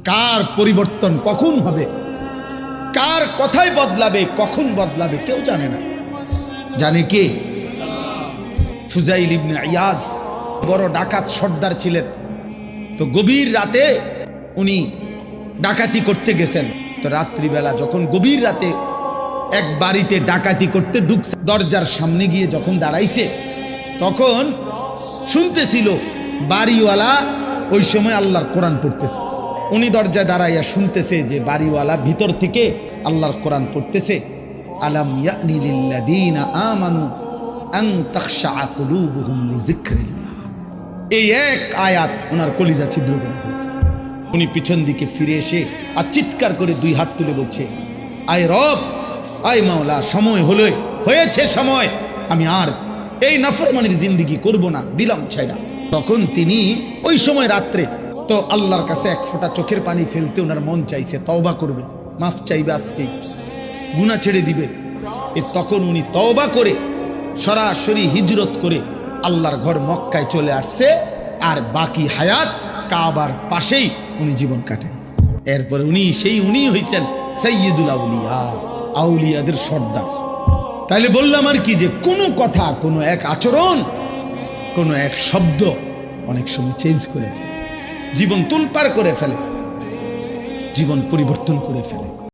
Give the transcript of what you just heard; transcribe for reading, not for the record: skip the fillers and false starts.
কার পরিবর্তন কখন হবে, কার কথাই বদলাবে, কখন বদলাবে কেউ জানে না। জানে কে? ফুজাইল ইবনে ইয়াজ বড় ডাকাত সর্দার ছিলেন। তো গভীর রাতে উনি ডাকাতি করতে গেছেন। তো রাত্রিবেলা যখন গভীর রাতে এক বাড়িতে ডাকাতি করতে ঢুকছে, দরজার সামনে গিয়ে যখন দাঁড়াইছে তখন শুনতেছিল বাড়িওয়ালা ওই সময় আল্লাহর কোরআন পড়তেছে। উনি দরজায় দাঁড়াইয়া শুনতেছে যে বাড়িওয়ালা ভিতর থেকে আল্লাহর কোরআন পড়তেছে, আলাম ইয়ানি লিল্লাযীনা আমানু আন তাখশা কুলুবুহুম লিযিকরিল্লাহ। এই এক আয়াত ওনার কলিজা ছিদ্র করে ফেলছে। উনি পিছন দিকে ফিরে এসে আর চিৎকার করে দুই হাত তুলে বলছে, আয় রব, আয় মাওলা, সময় হলো, হয়েছে সময়, আমি আর এই নাফরমানির জিন্দেগি করব না, দিলাম ছাইড়া। তখন তিনি ওই সময় রাত্রে তো আল্লাহর কাছে এক ফোঁটা চোখের পানি ফেলতে ওনার মন চাইছে, তওবা করবে, মাফ চাইবে, আজকে গুনাহ ছেড়ে দিবে। তখন উনি তওবা করে সরাসরি হিজরত করে আল্লাহর ঘর মক্কায় চলে আসছে, আর বাকি হায়াত কাবার পাশেই উনি জীবন কাটাইছে। এরপরে উনি হইছেন সাইয়্যিদুল আউলিয়া, আউলিয়াদের সর্দার। তাইলে বললাম আর কি, যে কোনো কথা, কোনো এক আচরণ, কোনো এক শব্দ অনেক সময় চেঞ্জ করে ফেলে, জীবন তুলপার করে ফেলে, জীবন পরিবর্তন করে ফেলে।